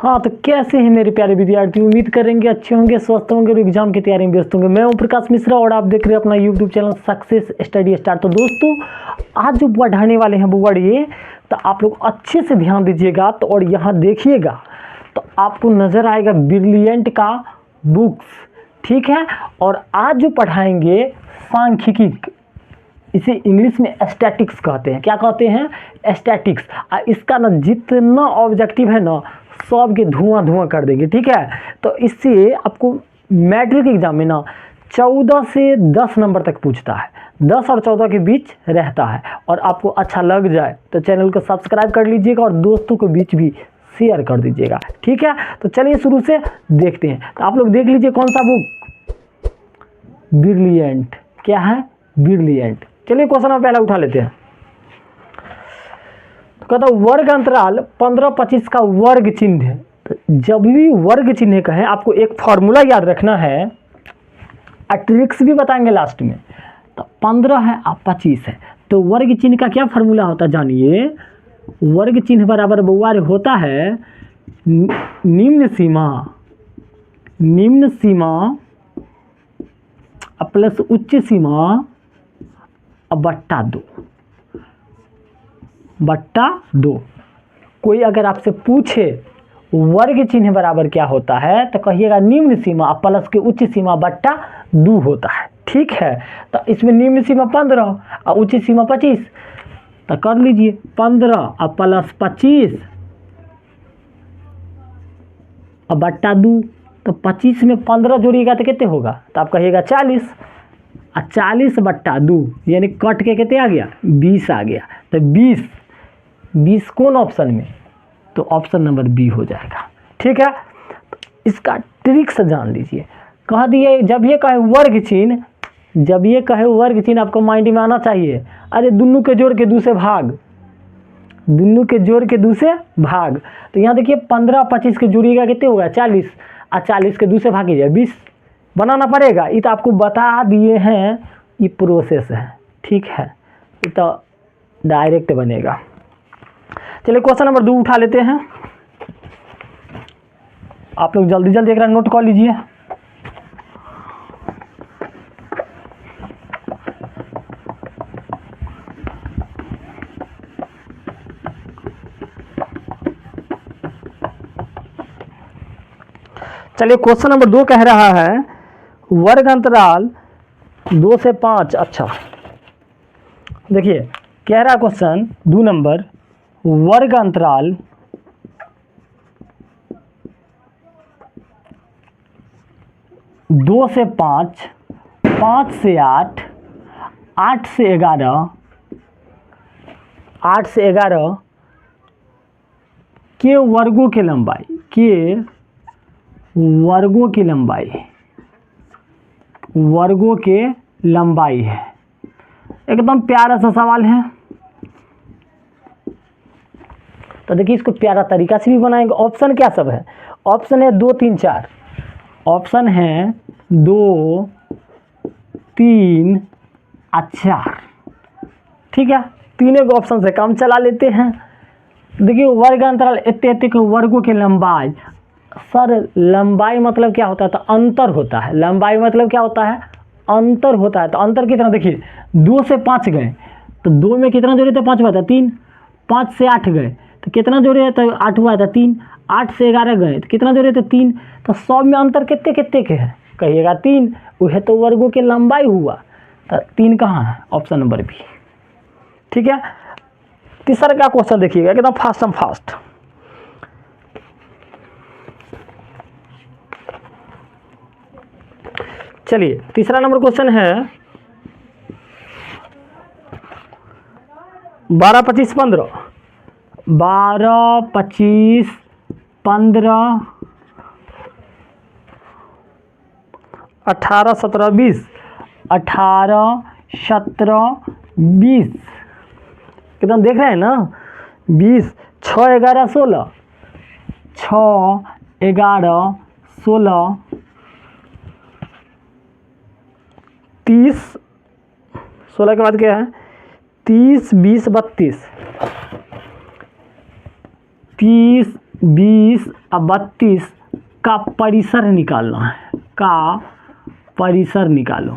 हाँ, तो कैसे हैं मेरे प्यारे विद्यार्थी, उम्मीद करेंगे अच्छे होंगे, स्वस्थ होंगे और एग्जाम की तैयारी में व्यस्त होंगे। मैं हूं प्रकाश मिश्रा और आप देख रहे हैं अपना YouTube channel success study star. तो दोस्तों, आज जो पढ़ाने वाले हैं वो ये, तो आप लोग अच्छे से ध्यान दीजिएगा। तो और यहाँ देखिएगा तो आपको नज़र आएगा ब्रिलियंट का बुक्स, ठीक है। और आज जो पढ़ाएंगे सांख्यिकी, इसे इंग्लिश में स्टैटिक्स कहते हैं। क्या कहते हैं? स्टैटिक्स। इसका ना जितना ऑब्जेक्टिव है ना सब के धुआं कर देंगे, ठीक है। तो इससे आपको मैट्रिक एग्जाम में ना 14 से 10 नंबर तक पूछता है, 10 और 14 के बीच रहता है। और आपको अच्छा लग जाए तो चैनल को सब्सक्राइब कर लीजिएगा और दोस्तों के बीच भी शेयर कर दीजिएगा, ठीक है। तो चलिए शुरू से देखते हैं। तो आप लोग देख लीजिए कौन सा बुक, ब्रिलियंट। क्या है? ब्रिलियंट। चलिए क्वेश्चन हम पहला उठा लेते हैं। तो कहता वर्ग अंतराल 15-25 का वर्ग चिन्ह है। तो जब भी वर्ग चिन्ह का है आपको एक फॉर्मूला याद रखना है, ट्रिक्स भी बताएंगे लास्ट में। तो 15 है और 25 है, तो वर्ग चिन्ह का क्या फॉर्मूला होता है जानिए। वर्ग चिन्ह बराबर बउआर होता है निम्न सीमा प्लस उच्च सीमा बट्टा 2। कोई अगर आपसे पूछे वर्ग चिन्ह बराबर क्या होता है तो कहिएगा निम्न सीमा प्लस के उच्च सीमा बट्टा 2 होता है, ठीक है। तो इसमें निम्न सीमा 15 और उच्च सीमा 25, तो कर लीजिए 15 और प्लस 25 और बट्टा 2। तो 25 में 15 जोड़िएगा तो कितने होगा? तो आप कहिएगा 40, और 40 बट्टा 2 यानी कट के कितने आ गया? 20 आ गया। तो 20 कौन ऑप्शन में? तो ऑप्शन नंबर बी हो जाएगा, ठीक है। तो इसका ट्रिक्स जान लीजिए। कह दिए जब ये कहे वर्ग चिन्ह, आपको माइंड में आना चाहिए, अरे दोनों के जोड़ के 2 से भाग। तो यहाँ देखिए 15-25 के जोड़िएगा कितने होगा? 40, और 40 के 2 से भागिए 20 बनाना पड़ेगा। ये तो आपको बता दिए हैं, ये प्रोसेस है, ठीक है। ये तो डायरेक्ट बनेगा। चलिए क्वेश्चन नंबर 2 उठा लेते हैं। आप लोग जल्दी एक बार नोट कर लीजिए। चलिए क्वेश्चन नंबर 2 कह रहा है वर्ग अंतराल 2 से 5। अच्छा देखिए कह रहा क्वेश्चन 2 नंबर, वर्ग अंतराल 2 से 5, 5 से 8, 8 से 11, 8 से 11 के वर्गों की लंबाई है। एकदम प्यारा सा सवाल है। तो देखिए इसको प्यारा तरीका से भी बनाएंगे। ऑप्शन क्या सब है? ऑप्शन है 2, 3, 4। ऑप्शन है 2, 3 और 4, ठीक है। तीनों ऑप्शन से काम चला लेते हैं। देखिए वर्ग अंतराल इतने के वर्गों की लंबाई। सर लंबाई मतलब क्या होता है? तो अंतर होता है। लंबाई मतलब क्या होता है? अंतर होता है। तो अंतर कितना? देखिए 2 से 5 गए तो 2 में कितना जोड़े थे? 5 हुआ था 3। 5 से 8 गए तो कितना जोड़े? तो 8 हुआ था 3। 8 से 11 गए तो कितना जोड़े थे? 3। तो सब में अंतर कितने के है? कहिएगा 3। वह तो वर्गों की लंबाई हुआ। तो 3 कहाँ है? ऑप्शन नंबर बी, ठीक है। तीसरा का क्वेश्चन देखिएगा एकदम फास्ट। चलिए तीसरा नंबर क्वेश्चन है 12, 25, 15। 12, 25, 15, 18, 17, 20। 18, 17, 20 एकदम देख रहे हैं ना? 20, 6, 11, 16, 6, 11, 16, 30, 16 के बाद क्या है? 30, 20, 32, 30, 20 और 32 का परिसर निकालना है, का परिसर निकालो।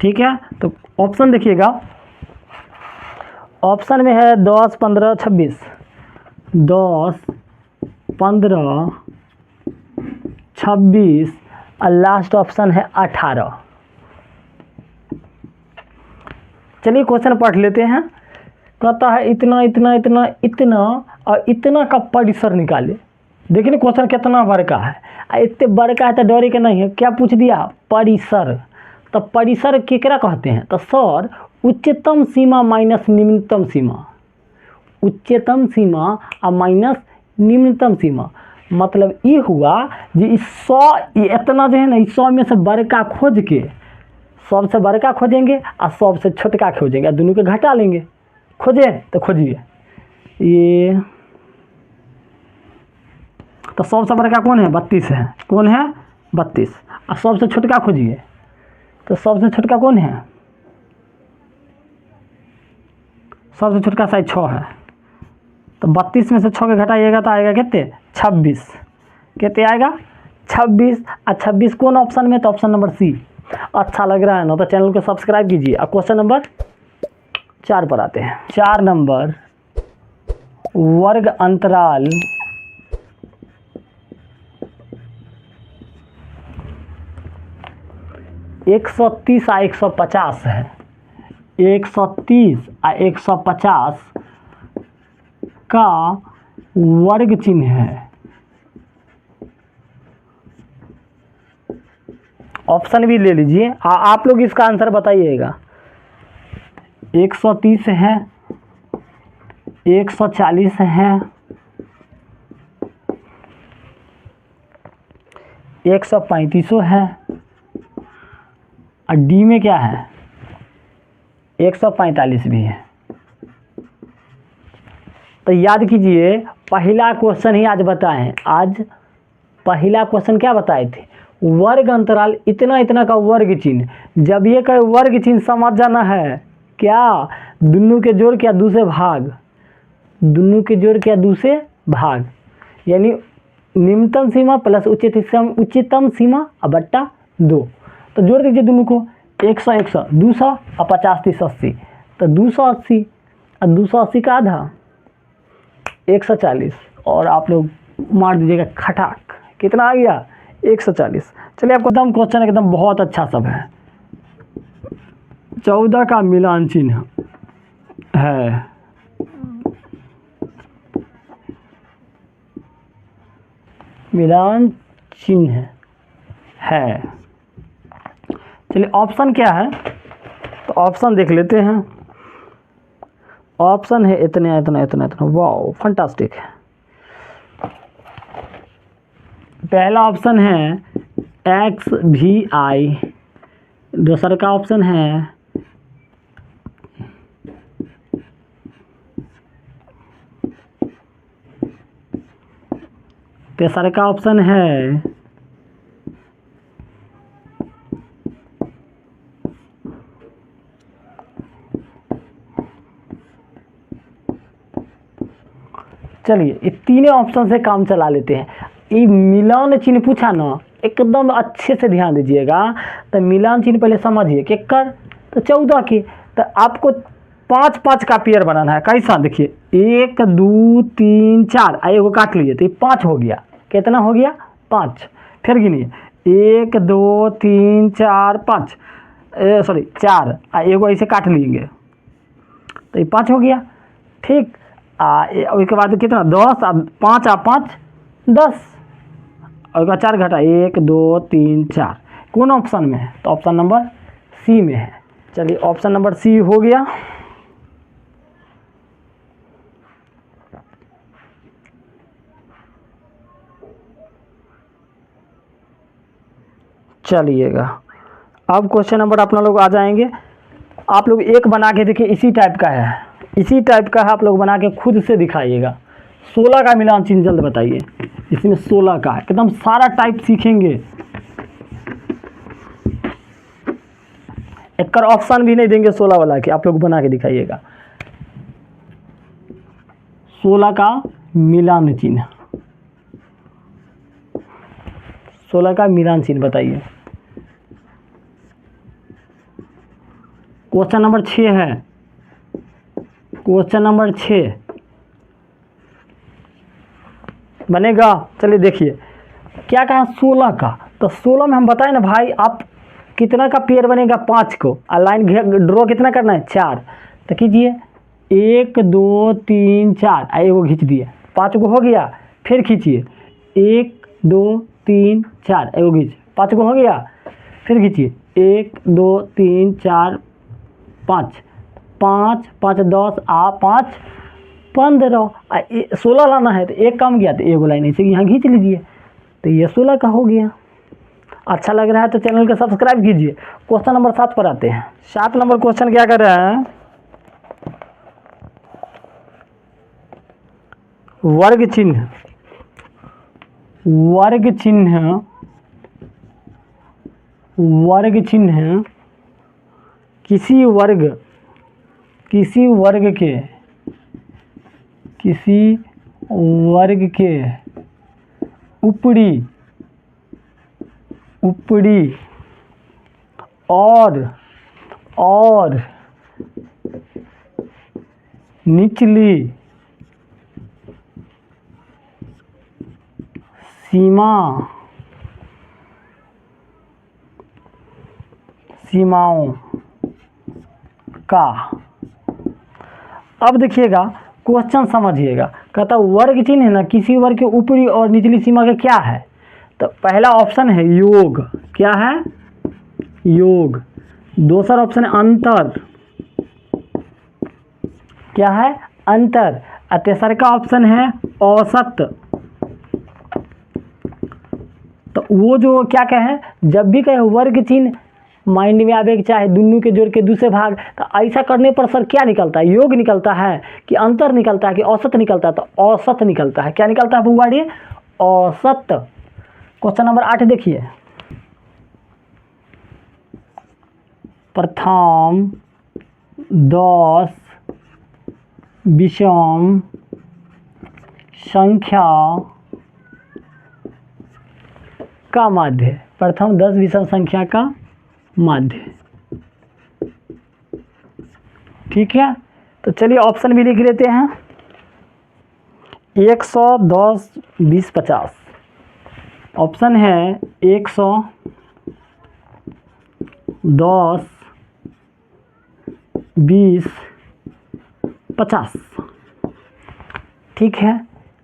ठीक है, तो ऑप्शन देखिएगा, ऑप्शन में है 10, 15, 26, 10, 15, 26 और लास्ट ऑप्शन है 18। चलिए क्वेश्चन पढ़ लेते हैं। कहता है इतना इतना इतना इतना और इतना का परिसर निकाले। देखिए ना क्वेश्चन कितना बड़ का है, इतने बड़ का है तो डरे के नहीं है। क्या पूछ दिया? परिसर। तो परिसर केकरा कहते हैं? तो सर उच्चतम सीमा माइनस निम्नतम सीमा, उच्चतम सीमा और माइनस निम्नतम सीमा। मतलब ये हुआ जी इस 100 इतना जो है ना, इस 100 में से बड़का खोज के सबसे बड़का खोजेंगे और सबसे छोटका खोजेंगे, दोनों के घटा लेंगे। खोजे तो खोजिए ये, तो सबसे बड़का कौन है? 32 है। कौन है? 32। और सबसे छोटका खोजिए, तो सबसे छोटका कौन है? सबसे छोटका शायद 6 है। तो 32 में से 6 के घटाइएगा तो आएगा कितने? 26। कितने आएगा? 26। और 26 कौन ऑप्शन में? तो ऑप्शन नंबर सी। अच्छा लग रहा है ना, तो चैनल को सब्सक्राइब कीजिए। अब क्वेश्चन नंबर 4 पर आते हैं। 4 नंबर, वर्ग अंतराल 130 और 150 है। 130 और 150 का वर्ग चिन्ह है। ऑप्शन भी ले लीजिए, आप लोग इसका आंसर बताइएगा। 130 है, 140 है, 135 है और डी में क्या है? 145 भी है। तो याद कीजिए, पहला क्वेश्चन ही आज बताए। आज पहला क्वेश्चन क्या बताए थे? वर्ग अंतराल इतना इतना का वर्ग चिन्ह। जब ये का वर्ग चिन्ह समझ जाना है, क्या दोनों के जोड़ क्या दूसरे भाग, दोनों के जोड़ क्या दूसरे भाग, यानी निम्नतम सीमा प्लस उच्चतम सीमा और बट्टा 2। तो जोड़ दीजिए दोनों को, 100 100 200 और 50 30 80। तो 280 और 280 का आधा 140, और आप लोग मार दीजिएगा खटाक, कितना आ गया? 140। चलिए आपको एकदम क्वेश्चन एकदम बहुत अच्छा सब है। 14 का मिलान चिन्ह है, मिलान चिन्ह है। चलिए ऑप्शन क्या है? तो ऑप्शन देख लेते हैं। ऑप्शन है इतने इतना इतना इतना। वाओ फंटास्टिक है। पहला ऑप्शन है XVI, दूसरा का ऑप्शन है तीसरा का ऑप्शन है चलिए ये तीनों ऑप्शन से काम चला लेते हैं। ये मिलान चिन्ह पूछा ना, एकदम अच्छे से ध्यान दीजिएगा। तो मिलान चिन्ह पहले समझिए कि कर, तो 14 की, तो आपको 5 5 का पेयर बनाना है। कैसा? देखिए 1 2 3 4, एगो काट लीजिए तो ये 5 हो गया। कितना हो गया? 5। फिर गिनिए 1 2 3 4 5, सॉरी 4, एगो ऐसे काट लेंगे तो ये 5 हो गया। ठीक, उसके बाद कितना? 10 5 5 10, और उसका 4 घटा 1 2 3 4। कौन ऑप्शन में है? तो ऑप्शन नंबर सी में है। चलिए ऑप्शन नंबर सी हो गया। चलिएगा अब क्वेश्चन नंबर अपना लोग आ जाएंगे। आप लोग एक बना के देखिए, इसी टाइप का है, इसी टाइप का है। आप लोग बना के खुद से दिखाइएगा। 16 का मिलान चिन्ह जल्द बताइए। इसमें 16 का एकदम सारा टाइप सीखेंगे। एक ऑप्शन भी नहीं देंगे 16 वाला के, आप लोग बना के दिखाइएगा। 16 का मिलान चिन्ह, 16 का मिलान चिन्ह बताइए। क्वेश्चन नंबर 6 है, क्वेश्चन नंबर 6 बनेगा। चलिए देखिए क्या कहा 16 का, तो 16 में हम बताएं ना भाई, आप कितना का पेयर बनेगा 5 को, और लाइन ड्रॉ कितना करना है 4, तो कीजिए 1 2 3 4, एगो खींच दिए, 5 को हो गया। फिर खींचिए 1 2 3 4, एगो खींच, 5 को हो गया। फिर खींचिए 1 2 3 4 5, 5 5 10 आ 5 15, 16 लाना है तो एक काम किया तो एगो लाइन ऐसे यहाँ खींच लीजिए, तो ये 16 का हो गया। अच्छा लग रहा है तो चैनल को सब्सक्राइब कीजिए। क्वेश्चन नंबर 7 पर आते हैं। 7 नंबर क्वेश्चन क्या कर रहा है, वर्ग चिन्ह, वर्ग चिन्ह, वर्ग चिन्ह किसी वर्ग, किसी वर्ग के, किसी वर्ग के ऊपरी, ऊपरी और निचली सीमा, सीमाओं का, अब देखिएगा क्वेश्चन समझिएगा, कहता वर्ग चिन्ह है ना किसी वर्ग के ऊपरी और निचली सीमा का क्या है, तो पहला ऑप्शन है योग, क्या है योग। दूसरा ऑप्शन है अंतर, क्या है अंतर। और तीसरा का ऑप्शन है औसत। तो वो जो क्या कहे, जब भी कहे वर्ग चिन्ह माइंड में आवे चाहे दोनों के जोड़ के दूसरे भाग, तो ऐसा करने पर सर क्या निकलता है, योग निकलता है कि अंतर निकलता है कि औसत निकलता है, तो औसत निकलता है। क्या निकलता है बुआड़ी, औसत। क्वेश्चन नंबर 8 देखिए, प्रथम 10 विषम संख्या का माध्य, प्रथम 10 विषम संख्या का माध्य, ठीक है। तो चलिए ऑप्शन भी लिख लेते हैं, 100 10 20 50। ऑप्शन है 100 10 20 50, ठीक है।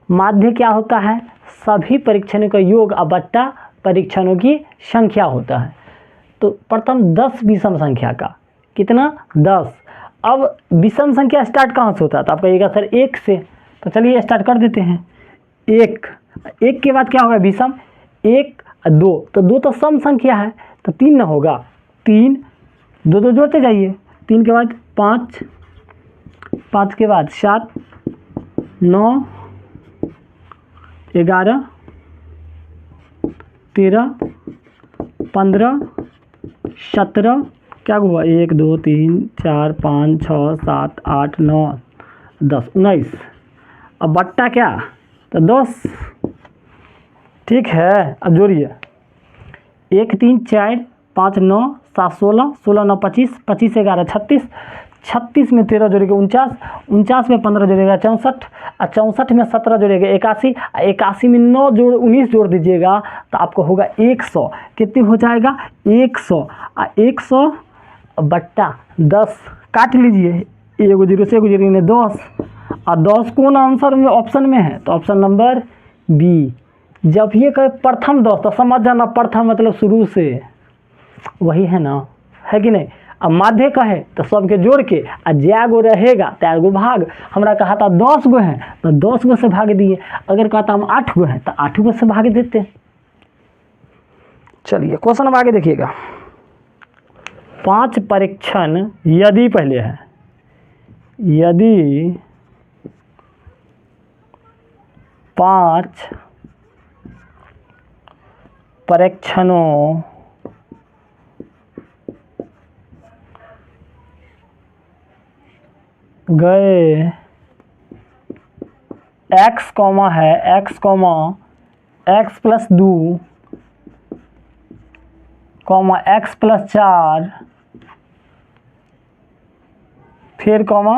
माध्य क्या होता है, सभी परीक्षणों का योग और बट्टा परीक्षणों की संख्या होता है। तो प्रथम 10 विषम संख्या का, कितना 10। अब विषम संख्या स्टार्ट कहाँ से होता है, तो आप कहिएगा सर 1 से, तो चलिए स्टार्ट कर देते हैं। 1 के बाद क्या होगा विषम, 1 2, तो 2 तो सम संख्या है, तो 3 ना होगा, 3 2 2 जोड़ते जाइए, 3 के बाद 5, 5 के बाद 7 9 11 13 15 17, क्या हुआ 1 2 3 4 5 6 7 8 9 10 19। अब बट्टा क्या, तो 10, ठीक है। अब जोड़िए 1 3 4 5 9 7 16, 16 9 25, 25 11 36, 36 में 13 जोड़ेगा 49, 49 में 15 जोड़ेगा 64, और 64 में 17 जोड़ेगा 81, 81 में 9 जोड़ 19 जोड़ दीजिएगा तो आपको होगा 100। कितनी हो जाएगा 100, और 100 बट्टा 10 काट लीजिए, एगो जीरो से एगो जीरो ने 10, और 10 कौन आंसर में ऑप्शन में है, तो ऑप्शन नंबर बी। जब ये कहे प्रथम 10 तो समझ जाना प्रथम मतलब शुरू से, वही है ना, है कि नहीं। अब माध्य कहे तो सबके जोड़ के आ जै गो रहेगा तै गो भाग, हमरा कहा था 10 गो हैं तो 10 गो से भाग दिए, अगर कहता हम 8 गो हैं तो 8 गो से भाग देते। चलिए क्वेश्चन अब आगे देखिएगा, 5 परीक्षण यदि पहले है, यदि 5 परीक्षणों गए एक्स कॉमा है x comma x plus 2 comma x plus 4 फिर कॉमा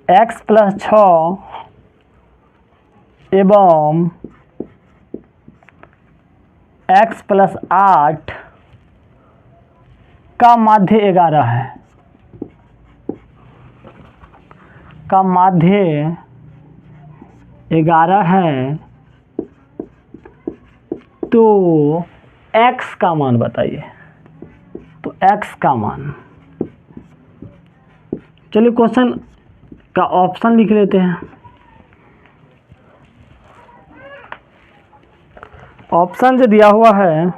एक्स प्लस 6 एवं एक्स प्लस 8 का माध्य 11 है, का माध्य 11 है, तो x का मान बताइए। तो x का मान, चलिए क्वेश्चन का ऑप्शन लिख लेते हैं। ऑप्शन जो दिया हुआ है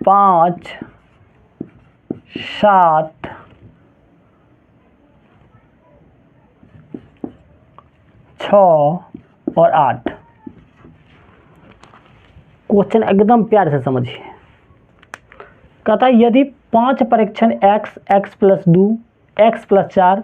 5, 7, 6 और 8। क्वेश्चन एकदम प्यार से समझिए। कहता है यदि 5 परीक्षण x, x plus 2, x plus 4,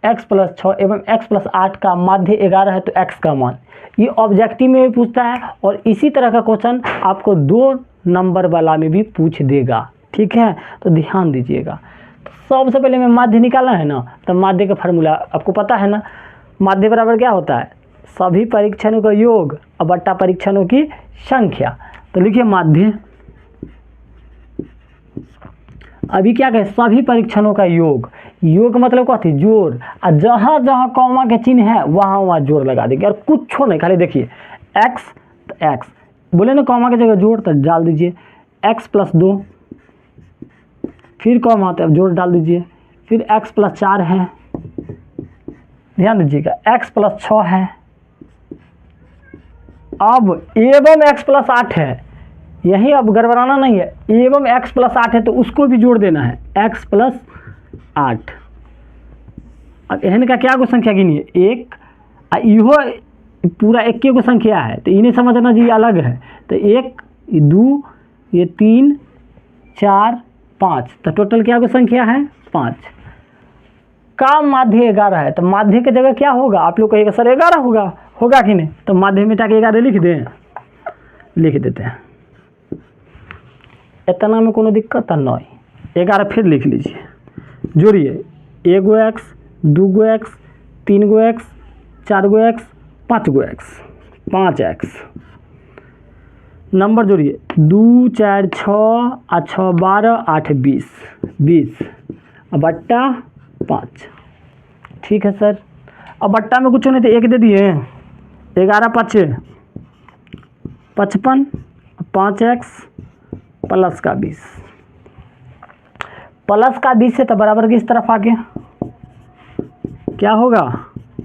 x plus 6 एवं x प्लस 8 का माध्य 11 है तो x का मान। ये ऑब्जेक्टिव में भी पूछता है और इसी तरह का क्वेश्चन आपको 2 नंबर वाला में भी पूछ देगा। ठीक है, तो ध्यान दीजिएगा। तो सबसे पहले मैं माध्य निकालना है ना, तो माध्य का फार्मूला आपको पता है ना। माध्य बराबर क्या होता है? सभी परीक्षणों का योग और बट्टा परीक्षणों की संख्या। तो लिखिए माध्य, अभी क्या कहें, सभी परीक्षणों का योग। योग मतलब क्या थी? जोड़। और जहाँ जहाँ कॉमा के चिन्ह है वहाँ वहाँ जोड़ लगा देंगे और कुछ नहीं, खाली देखिए x तो x बोले ना, कॉमा की जगह जोड़ तो डाल दीजिए। x प्लस 2 फिर कॉमा तो जोड़ डाल दीजिए। फिर x प्लस 4 है, ध्यान दीजिएगा, x प्लस 6 है। अब एवं x प्लस 8 है, यही अब गड़बड़ाना नहीं है। एवं x प्लस 8 है तो उसको भी जोड़ देना है, x प्लस 8। अब एहन का क्या को संख्या गिनिए? 1, इहो पूरा 1 को संख्या है तो इन्हें समझना जी अलग है। तो 1, 2, ये 3, 4, 5, तो टोटल क्या को संख्या है? 5 का माध्य 11 है। तो माध्य की जगह क्या होगा? आप लोग कहिएगा सर 11 होगा कि नहीं? तो माध्य मिटा के 11 लिख दें, लिख देते हैं। इतना में कोनो दिक्कत नहीं। 11 फिर लिख लीजिए, जोड़िए 1 गो x, 2 गो x, 3 गो x, 4 गो x, 5 गो x, 5x। नंबर जोड़िए 2, 4, 6, 6, 12, 8, 20, 20 अब बट्टा 5। ठीक है सर। अब बट्टा में कुछ नहीं तो 1 दे दिए, 11 5 55, 5x प्लस का 20, प्लस का 20 से तो बराबर की इस तरफ आ गया। क्या होगा?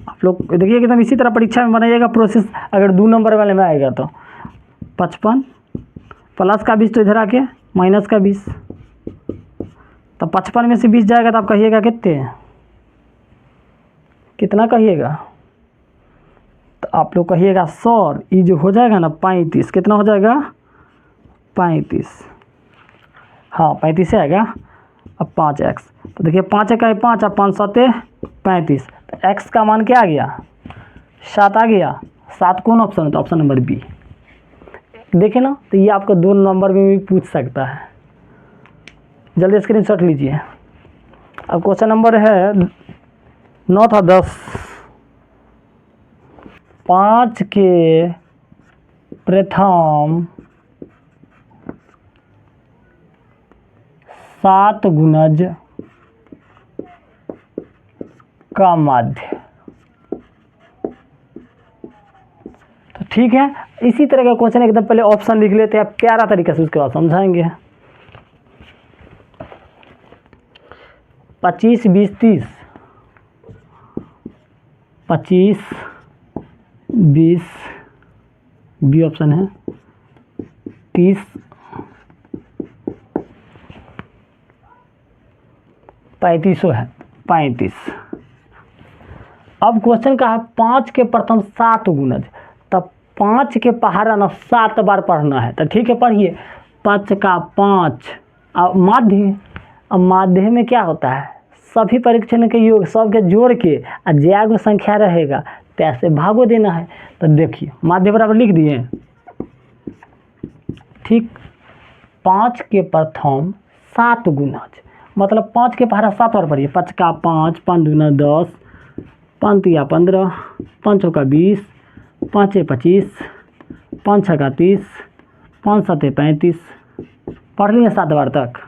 आप लोग देखिए एकदम इसी तरह परीक्षा में बनाइएगा प्रोसेस। अगर 2 नंबर वाले में आएगा तो 55 प्लस का 20 तो इधर आके माइनस का 20, तो 55 में से 20 जाएगा तो आप कहिएगा कितना कहिएगा? तो आप लोग कहिएगा सर ये जो हो जाएगा ना 35, कितना हो जाएगा? 35, हाँ 35 से आएगा। अब 5x, तो देखिए 5 का 5 और 5 7 35, तो x का मान क्या आ गया? 7 आ गया। 7 कौन ऑप्शन है? तो ऑप्शन नंबर बी। देखिए ना, तो ये आपको 2 नंबर में भी पूछ सकता है। जल्दी स्क्रीनशॉट लीजिए। अब क्वेश्चन नंबर है 9 था 10। 5 के प्रथम 7 गुणज का माध्य। तो ठीक है, इसी तरह का क्वेश्चन एकदम पहले ऑप्शन लिख लेते हैं, प्यारा तरीके से, उसके बाद समझाएंगे। 25, 20, 30, 25, 20 बी ऑप्शन है, 30, 35 है, 35। अब क्वेश्चन का है 5 के प्रथम 7 गुणज। तब 5 के पहाड़ा ना 7 बार पढ़ना है। तो ठीक है, पढ़िए 5 का 5। अब माध्य, अब माध्य में क्या होता है? सभी परीक्षण के योग सबके जोड़ के ज्यागो संख्या रहेगा तो ऐसे भागो देना है। तो देखिए माध्य बराबर लिख दिए, ठीक। 5 के प्रथम 7 गुणज, मतलब 5 के पहरा 7 और पढ़िए, 5 का 5, 5 दूना 10, 5 तिया 15, 5 चौका 20, 5 25, 5 छक्का 30, 5 सत्ते 35। पढ़ लिए 7 बार तक।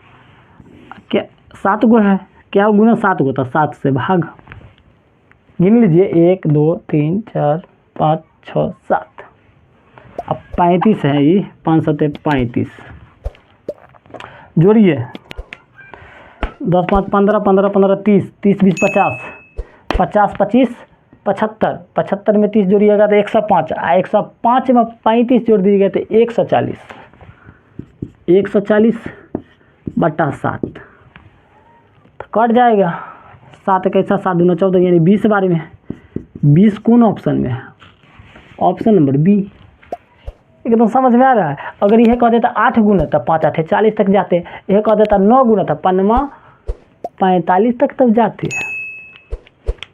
क्या 7 गो है, क्या गुना 7 गो, तो 7 से भाग गिन लीजिए, 1 2 3 4 5 6 7। अब 35 है ये, 5 सत्ते 35। जोड़िए 10 5 15, 15 15 30, 30 20 50, 50 25 75, 75 में 30 जोड़िएगा तो 105, 105 में 35 जोड़ दीजिएगा तो 140, 140 बटा 7 तो कट जाएगा। 7 कैसा 7 दूना 14, यानी 20 बार में। 20 कौन ऑप्शन में है? Option number B. एकदम समझ में आ रहा है। अगर यह कह देता 8 गुना तो 5 8 40 तक जाते, यह कह देता 9 गुना तो 5 45 तक जाते।